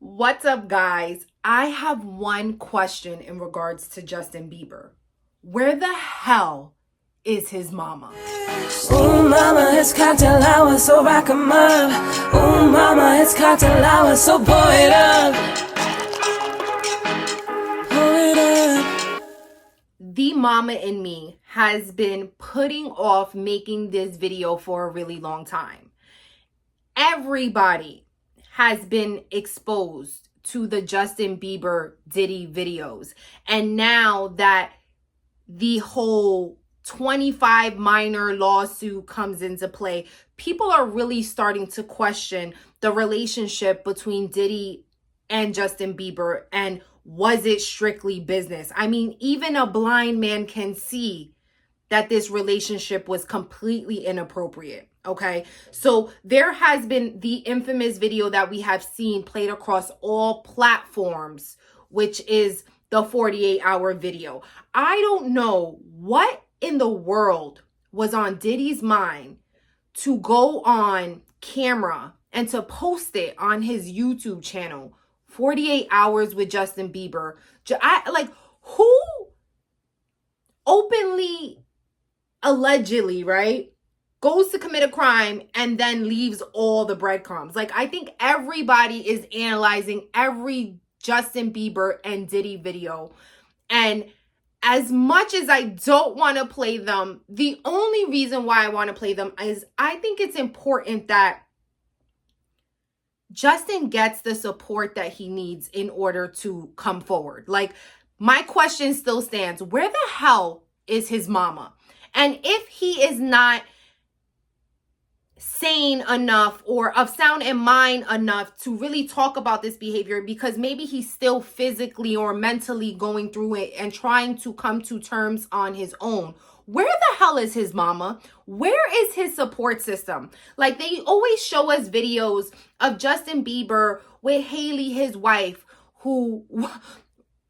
What's up, guys? I have one question in regards to Justin Bieber. Where the hell is his mama? Ooh, mama, it's cocktail hour, so rock 'em up. Ooh, mama, it's cocktail hour, so pour it up. Pour it up. The mama in me has been putting off making this video for a really long time. Everybody has been exposed to the Justin Bieber Diddy videos. And now that the whole 25 minor lawsuit comes into play, people are really starting to question the relationship between Diddy and Justin Bieber, and was it strictly business? I mean, even a blind man can see that this relationship was completely inappropriate. Okay, so there has been the infamous video that we have seen played across all platforms, which is the 48-hour video. I don't know what in the world was on Diddy's mind to go on camera and to post it on his YouTube channel, 48 hours with Justin Bieber. Who openly, allegedly, right, goes to commit a crime and then leaves all the breadcrumbs? Like, I think everybody is analyzing every Justin Bieber and Diddy video. And as much as I don't want to play them, the only reason why I want to play them is I think it's important that Justin gets the support that he needs in order to come forward. Like, my question still stands. Where the hell is his mama? And if he is not sane enough or of sound in mind enough to really talk about this behavior, because maybe he's still physically or mentally going through it and trying to come to terms on his own, where the hell is his mama? Where is his support system? Like, they always show us videos of Justin Bieber with Haley, his wife, who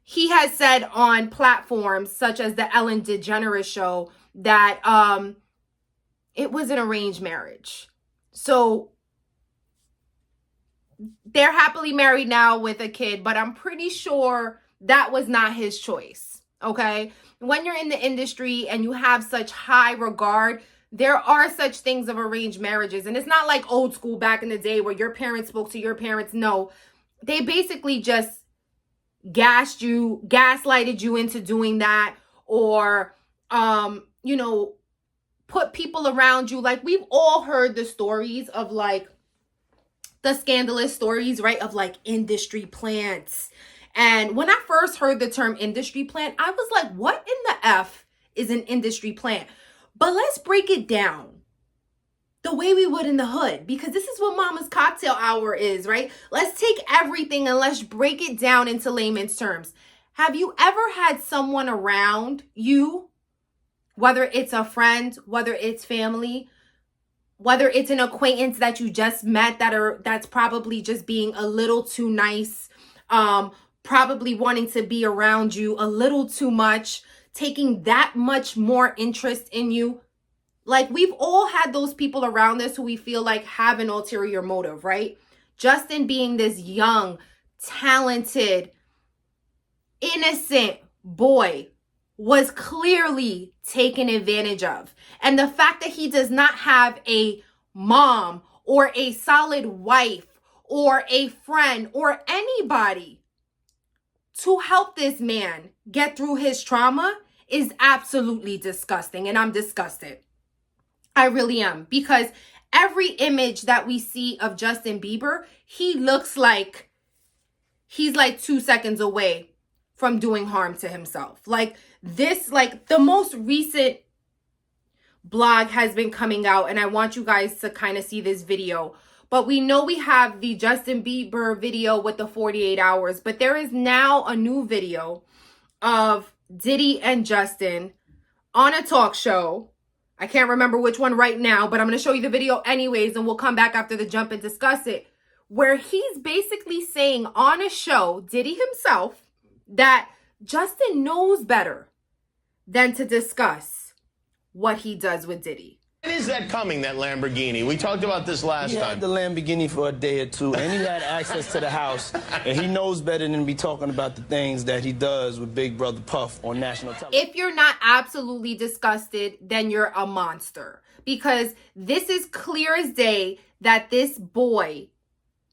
he has said on platforms such as the Ellen DeGeneres show that it was an arranged marriage. So they're happily married now with a kid, but I'm pretty sure that was not his choice, okay? When you're in the industry and you have such high regard, there are such things of arranged marriages. And it's not like old school back in the day where your parents spoke to your parents. No, they basically just gaslighted you into doing that, or, put people around you. Like, we've all heard the stories of, like, the scandalous stories, right, of like industry plants. And when I first heard the term industry plant, I was like, what in the F is an industry plant? But let's break it down the way we would in the hood, because this is what Mama's Cocktail Hour is, right? Let's take everything and let's break it down into layman's terms. Have you ever had someone around you, whether it's a friend, whether it's family, whether it's an acquaintance that you just met that's probably just being a little too nice, probably wanting to be around you a little too much, taking that much more interest in you? Like, we've all had those people around us who we feel like have an ulterior motive, right? Justin, being this young, talented, innocent boy, was clearly taken advantage of. And the fact that he does not have a mom or a solid wife or a friend or anybody to help this man get through his trauma is absolutely disgusting. And I'm disgusted. I really am. Because every image that we see of Justin Bieber, he looks like he's like 2 seconds away from doing harm to himself. Like this, like the most recent blog has been coming out, and I want you guys to kind of see this video. But we know we have the Justin Bieber video with the 48 hours, but there is now a new video of Diddy and Justin on a talk show. I can't remember which one right now, but I'm going to show you the video anyways, and we'll come back after the jump and discuss it, where he's basically saying on a show, Diddy himself, that Justin knows better than to discuss what he does with Diddy. When is that coming, that Lamborghini? We talked about this last He time. had the Lamborghini for a day or two, and he had access to the house, and he knows better than to be talking about the things that he does with Big Brother Puff on national television. If you're not absolutely disgusted, then you're a monster. Because this is clear as day that this boy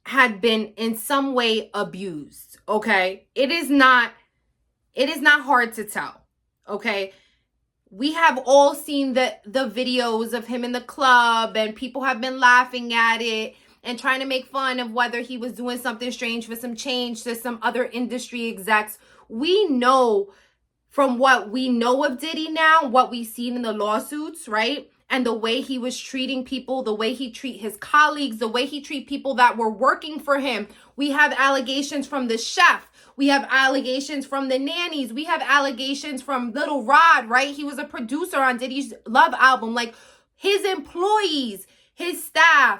had been in some way abused, okay? It is not hard to tell, okay? We have all seen the videos of him in the club, and people have been laughing at it and trying to make fun of whether he was doing something strange for some change to some other industry execs. We know from what we know of Diddy now, what we've seen in the lawsuits, right? And the way he was treating people, the way he treat his colleagues, the way he treat people that were working for him. We have allegations from the chef. We have allegations from the nannies. We have allegations from Little Rod, right? He was a producer on Diddy's Love album. Like, his employees, his staff,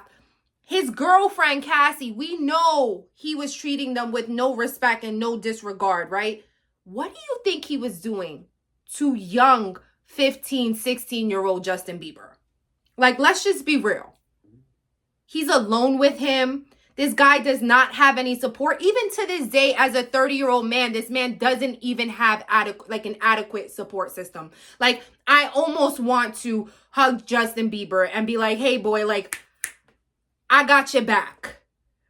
his girlfriend, Cassie, we know he was treating them with no respect and no disregard, right? What do you think he was doing to young 15, 16-year-old Justin Bieber? Like, let's just be real. He's alone with him. This guy does not have any support. Even to this day, as a 30-year-old man, this man doesn't even have an adequate support system. Like, I almost want to hug Justin Bieber and be like, hey, boy, like, I got your back.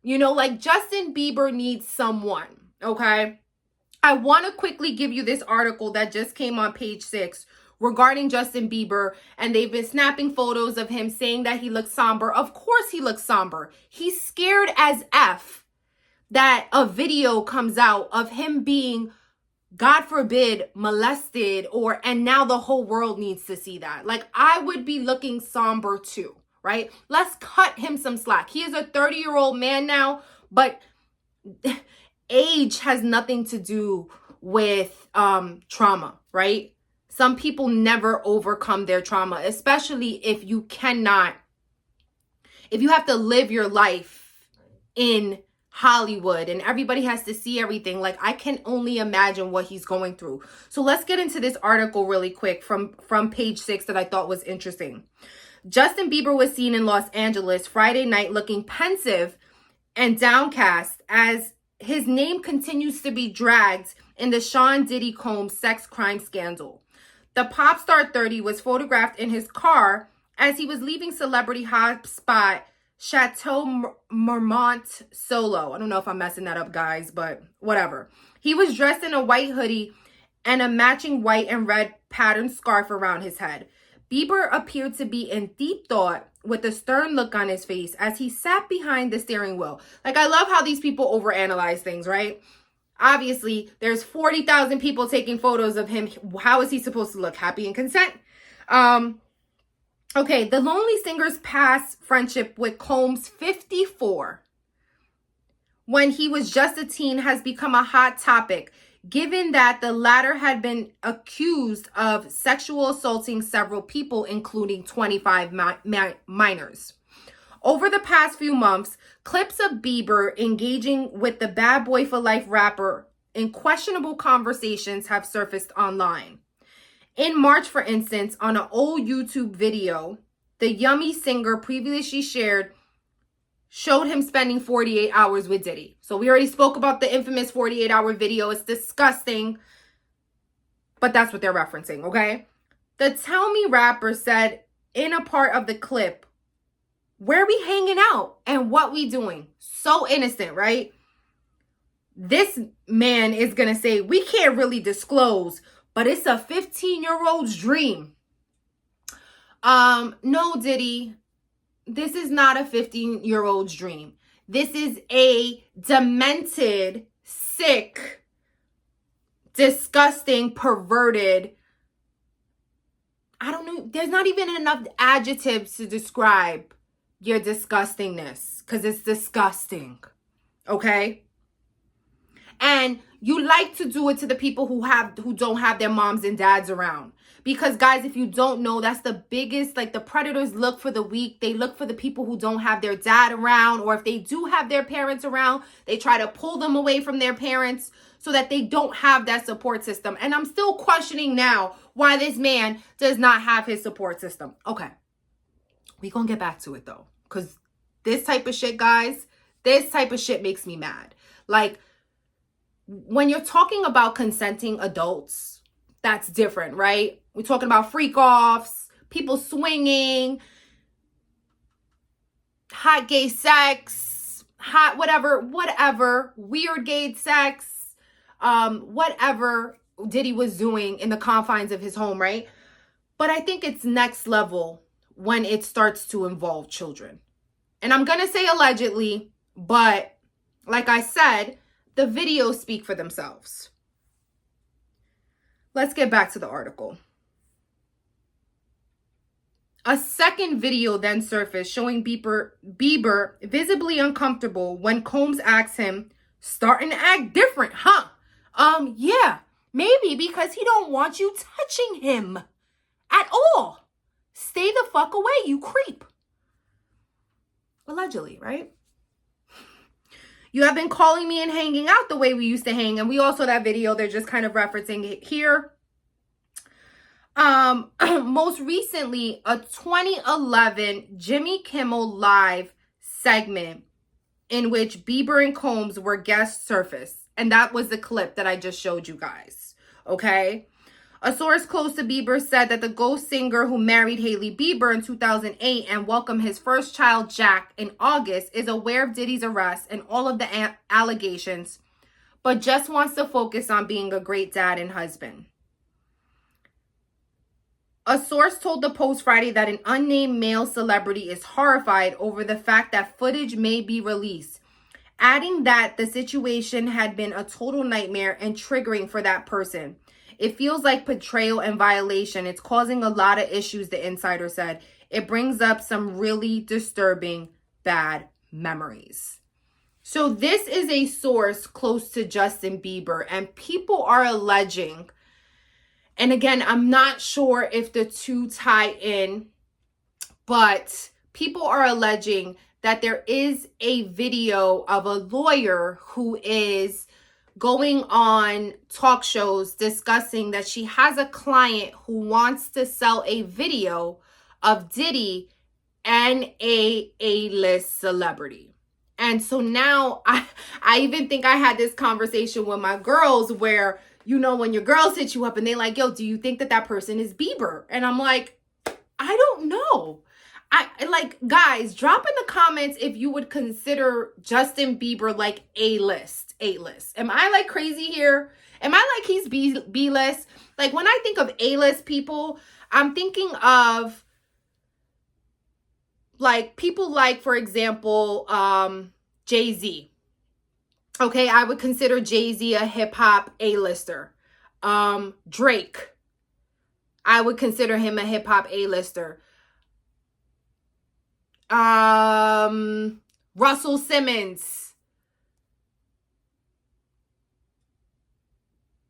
You know, like, Justin Bieber needs someone, okay? I want to quickly give you this article that just came on page 6 regarding Justin Bieber, and they've been snapping photos of him saying that he looks somber. Of course he looks somber. He's scared as F that a video comes out of him being, God forbid, molested, and now the whole world needs to see that. Like, I would be looking somber too, right? Let's cut him some slack. He is a 30-year-old man now, but age has nothing to do with trauma, right? Some people never overcome their trauma, especially if you have to live your life in Hollywood and everybody has to see everything. Like, I can only imagine what he's going through. So let's get into this article really quick from page 6 that I thought was interesting. Justin Bieber was seen in Los Angeles Friday night looking pensive and downcast as his name continues to be dragged in the Sean Diddy Combs sex crime scandal. The pop star 30 was photographed in his car as he was leaving celebrity hotspot Chateau Marmont solo. I don't know if I'm messing that up, guys, but whatever. He was dressed in a white hoodie and a matching white and red patterned scarf around his head. Bieber appeared to be in deep thought with a stern look on his face as he sat behind the steering wheel. Like, I love how these people overanalyze things, right? Obviously, there's 40,000 people taking photos of him. How is he supposed to look? Happy and content? Okay, the Lonely Singer's past friendship with Combs, 54, when he was just a teen, has become a hot topic, given that the latter had been accused of sexual assaulting several people, including 25 minors. Over the past few months, clips of Bieber engaging with the Bad Boy for Life rapper in questionable conversations have surfaced online. In March, for instance, on an old YouTube video, the Yummy singer previously showed him spending 48 hours with Diddy. So we already spoke about the infamous 48-hour video. It's disgusting, but that's what they're referencing, okay? The Tell Me rapper said in a part of the clip, where we hanging out and what we doing? So innocent, right? This man is going to say, we can't really disclose, but it's a 15-year-old's dream. No, Diddy, this is not a 15-year-old's dream. This is a demented, sick, disgusting, perverted, I don't know, there's not even enough adjectives to describe your disgustingness, because it's disgusting, okay? And you like to do it to the people who don't have their moms and dads around. Because, guys, if you don't know, that's the biggest, like, the predators look for the weak. They look for the people who don't have their dad around, or if they do have their parents around, they try to pull them away from their parents so that they don't have that support system. And I'm still questioning now why this man does not have his support system. Okay. We gonna get back to it though, because this type of shit, guys, this type of shit makes me mad. Like, when you're talking about consenting adults, that's different, right? We're talking about freak offs, people swinging, hot gay sex, hot whatever, weird gay sex, whatever Diddy was doing in the confines of his home, right? But I think it's next level when it starts to involve children. And I'm gonna say allegedly, but like I said, the videos speak for themselves. Let's get back to the article. A second video then surfaced showing Bieber visibly uncomfortable when Combs asks him, starting to act different, huh? Yeah, maybe because he don't want you touching him at all. Stay the fuck away, you creep. Allegedly, right? You have been calling me and hanging out the way we used to hang. And we also, that video, they're just kind of referencing it here. Most recently, a 2011 Jimmy Kimmel Live segment in which Bieber and Combs were guest surfaced. And that was the clip that I just showed you guys. Okay? A source close to Bieber said that the ghost singer who married Hailey Bieber in 2008 and welcomed his first child, Jack, in August is aware of Diddy's arrest and all of the allegations, but just wants to focus on being a great dad and husband. A source told the Post Friday that an unnamed male celebrity is horrified over the fact that footage may be released, adding that the situation had been a total nightmare and triggering for that person. It feels like betrayal and violation. It's causing a lot of issues, the insider said. It brings up some really disturbing bad memories. So this is a source close to Justin Bieber, and people are alleging, and again, I'm not sure if the two tie in, but people are alleging that there is a video of a lawyer who is going on talk shows discussing that she has a client who wants to sell a video of Diddy and a A-list celebrity. And so now I even think I had this conversation with my girls where, you know, when your girls hit you up and they like, yo, do you think that that person is Bieber? And I'm like, I don't know. I like, guys, drop in the comments if you would consider Justin Bieber like A-list. Am I like crazy here? Am I like he's B-list? Like, when I think of A-list people, I'm thinking of like people like, for example, Jay-Z. Okay, I would consider Jay-Z a hip-hop A-lister. Drake, I would consider him a hip-hop A-lister. Russell Simmons.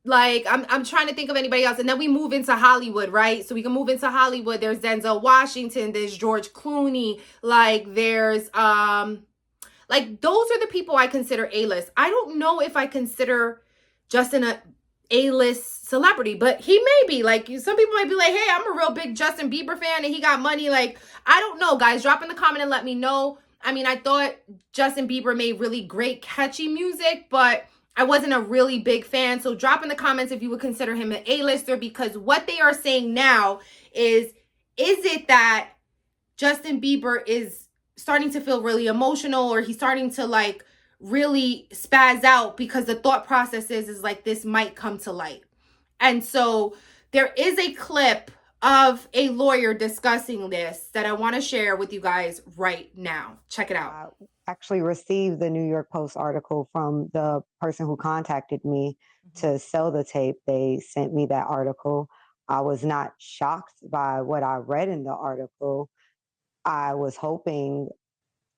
Like, I'm trying to think of anybody else. And then we move into Hollywood, right? So we can move into Hollywood. There's Denzel Washington. There's George Clooney. Like, there's, like, those are the people I consider A-list. I don't know if I consider Justin a A-list celebrity, but he may be. Like, some people might be like, hey, I'm a real big Justin Bieber fan and he got money. Like, I don't know, guys. Drop in the comment and let me know. I mean, I thought Justin Bieber made really great, catchy music, but I wasn't a really big fan. So drop in the comments if you would consider him an A-lister, because what they are saying now is it that Justin Bieber is starting to feel really emotional, or he's starting to like really spaz out because the thought process is like this might come to light. And so there is a clip of a lawyer discussing this that I want to share with you guys right now. Check it out. I actually received the New York Post article from the person who contacted me to sell the tape. They sent me that article. I was not shocked by what I read in the article. I was hoping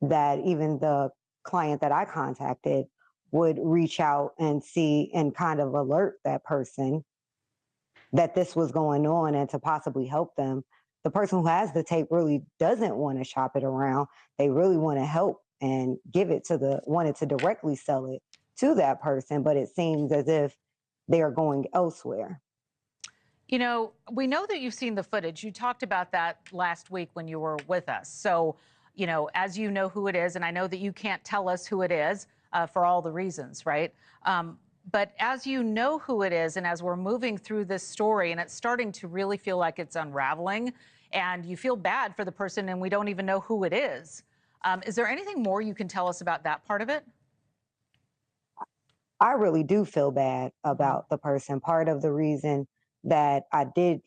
that even the client that I contacted would reach out and see and kind of alert that person that this was going on and to possibly help them. The person who has the tape really doesn't want to shop it around. They really want to help and give it to wanted to directly sell it to that person, but it seems as if they are going elsewhere. You know, we know that you've seen the footage. You talked about that last week when you were with us. So, you know, as you know who it is, and I know that you can't tell us who it is for all the reasons, right? But as you know who it is, and as we're moving through this story, and it's starting to really feel like it's unraveling, and you feel bad for the person, and we don't even know who it is there anything more you can tell us about that part of it? I really do feel bad about the person. Part of the reason that I did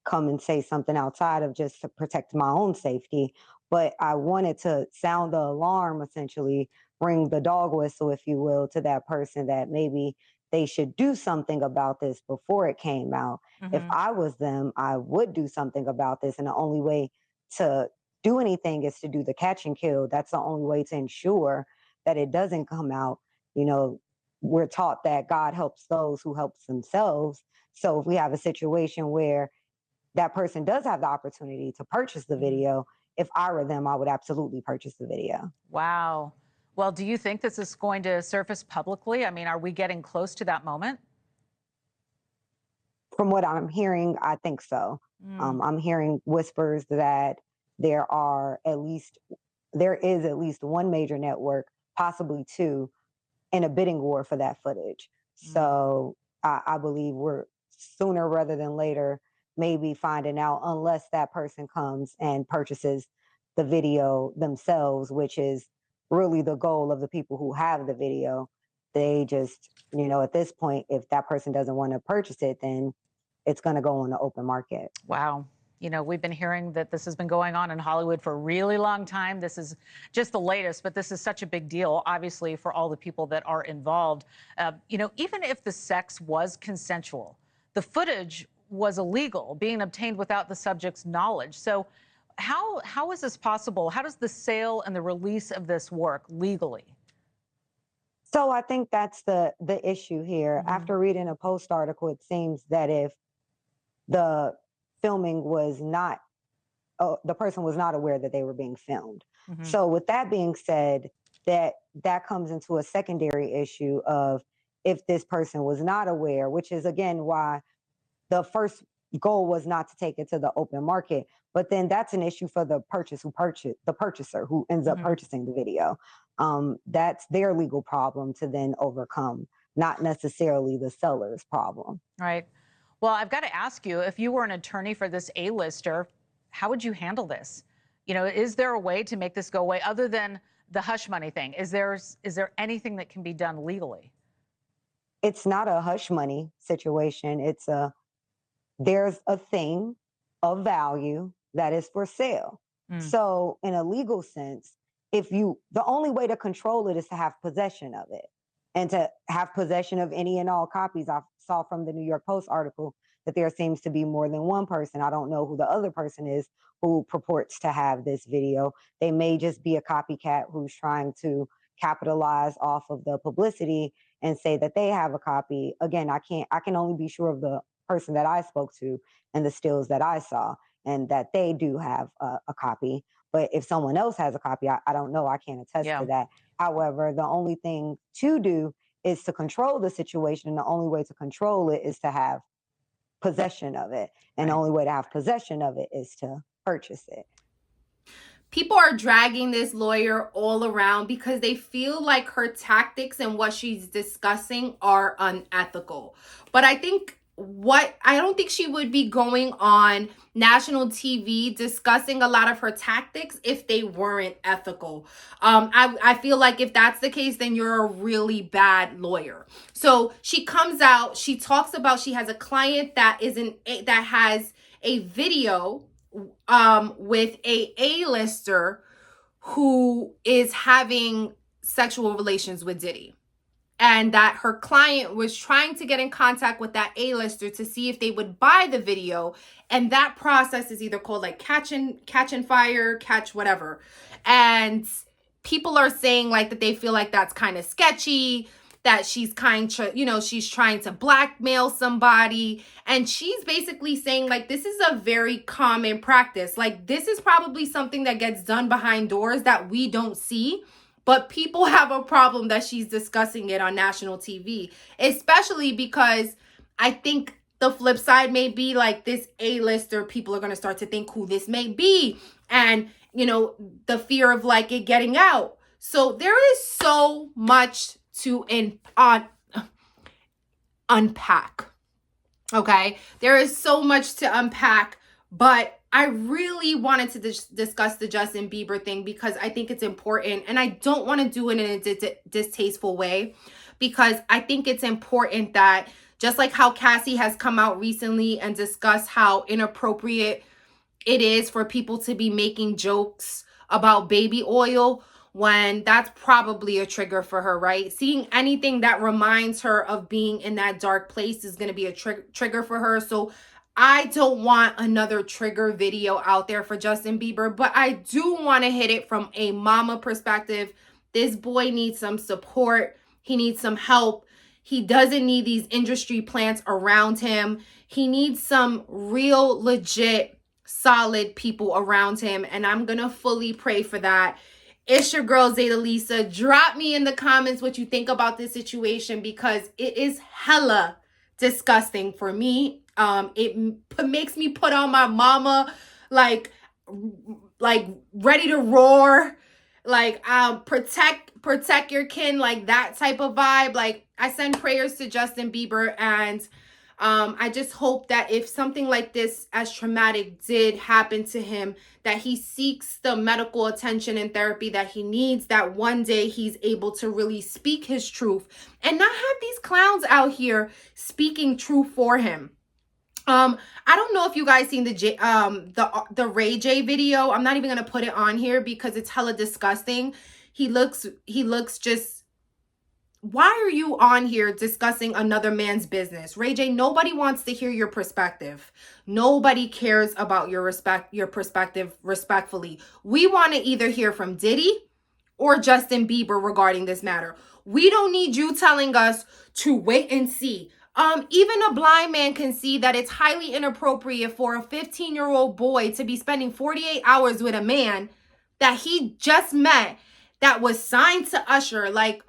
come and say something outside of just to protect my own safety, but I wanted to sound the alarm, essentially, ring the dog whistle, if you will, to that person that maybe they should do something about this before it came out. If Mm-hmm. I was them, I would do something about this. And the only way to do anything is to do the catch and kill. That's the only way to ensure that it doesn't come out. You know, we're taught that God helps those who helps themselves. So if we have a situation where that person does have the opportunity to purchase the video, if I were them, I would absolutely purchase the video. Wow. Well, do you think this is going to surface publicly? I mean, are we getting close to that moment? From what I'm hearing, I think so. I'm hearing whispers that there are at least there is at least one major network, possibly two, in a bidding war for that footage. So I believe we're sooner rather than later maybe finding out, unless that person comes and purchases the video themselves, which is really the goal of the people who have the video. They just, at this point, if that person doesn't want to purchase it, then it's going to go on the open market. Wow. You know, we've been hearing that this has been going on in Hollywood for a really long time. This is just the latest, but this is such a big deal, obviously, for all the people that are involved. You know, even if the sex was consensual, the footage was illegal, being obtained without the subject's knowledge. So how is this possible? How does the sale and the release of this work legally? So I think that's the issue here. After reading a Post article, it seems that if the filming was not, the person was not aware that they were being filmed. So with that being said, that comes into a secondary issue of if this person was not aware, which is again why the first goal was not to take it to the open market. But then that's an issue for the purchaser who ends up purchasing the video. That's their legal problem to then overcome, not necessarily the seller's problem. Right. Well, I've got to ask you, if you were an attorney for this A-lister, how would you handle this? You know, is there a way to make this go away other than the hush money thing? Is there anything that can be done legally? It's not a hush money situation. There's a thing of value that is for sale. So in a legal sense, the only way to control it is to have possession of it. And to have possession of any and all copies. I saw from the New York Post article that there seems to be more than one person. I don't know who the other person is who purports to have this video. They may just be a copycat who's trying to capitalize off of the publicity and say that they have a copy. Again, I can only be sure of the person that I spoke to and the stills that I saw, and that they do have a copy. But if someone else has a copy, I don't know. I can't attest to that. However, the only thing to do is to control the situation. And the only way to control it is to have possession of it. And the only way to have possession of it is to purchase it. People are dragging this lawyer all around because they feel like her tactics and what she's discussing are unethical. But I don't think she would be going on national TV discussing a lot of her tactics if they weren't ethical. I feel like if that's the case, then you're a really bad lawyer. So she comes out, she talks about she has a client that has a video with a A-lister who is having sexual relations with Diddy. And that her client was trying to get in contact with that A-lister to see if they would buy the video. And that process is either called like catch and fire, catch whatever. And people are saying like that they feel like that's kind of sketchy, that she's she's trying to blackmail somebody. And she's basically saying like, this is a very common practice. Like, this is probably something that gets done behind doors that we don't see. But people have a problem that she's discussing it on national TV, especially because I think the flip side may be like this A-lister, people are going to start to think who this may be. And, you know, the fear of like it getting out. So there is so much to unpack. Okay. There is so much to unpack, but I really wanted to discuss the Justin Bieber thing because I think it's important, and I don't want to do it in a distasteful way, because I think it's important that just like how Cassie has come out recently and discussed how inappropriate it is for people to be making jokes about baby oil when that's probably a trigger for her, right? Seeing anything that reminds her of being in that dark place is going to be a trigger for her. So I don't want another trigger video out there for Justin Bieber, but I do want to hit it from a mama perspective. This boy needs some support. He needs some help. He doesn't need these industry plants around him. He needs some real, legit, solid people around him. And I'm going to fully pray for that. It's your girl, Zaida Lisa. Drop me in the comments what you think about this situation, because it is hella disgusting for me. It makes me put on my mama, like ready to roar, like protect your kin, like that type of vibe. Like, I send prayers to Justin Bieber, and I just hope that if something like this as traumatic did happen to him, that he seeks the medical attention and therapy that he needs, that one day he's able to really speak his truth and not have these clowns out here speaking truth for him. I don't know if you guys seen the Ray J video. I'm not even gonna put it on here because it's hella disgusting. He looks just, why are you on here discussing another man's business? Ray J, nobody wants to hear your perspective. Nobody cares about your perspective, respectfully. We want to either hear from Diddy or Justin Bieber regarding this matter. We don't need you telling us to wait and see. Even a blind man can see that it's highly inappropriate for a 15-year-old boy to be spending 48 hours with a man that he just met that was signed to Usher. Like,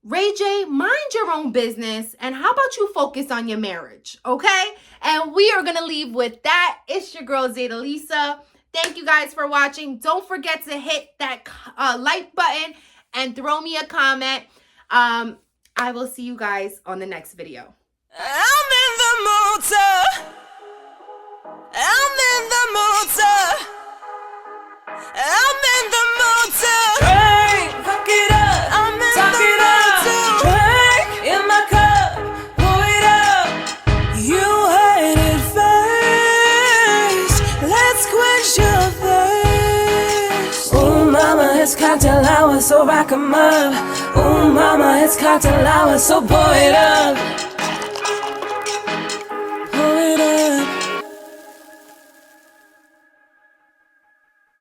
Ray J, mind your own business, and how about you focus on your marriage, okay? And we are going to leave with that. It's your girl, Zaida Lisa. Thank you guys for watching. Don't forget to hit that like button and throw me a comment. I will see you guys on the next video. I'm in the motor. I'm in the motor. I'm in the motor. Drink, fuck it up. I'm in Talk the it motor. Up. Drink in my cup, pour it up. You heard it first. Let's quench your thirst. Ooh, mama, it's cocktail hour, so rock 'em up. Ooh, mama, it's cocktail hour, so pour it up.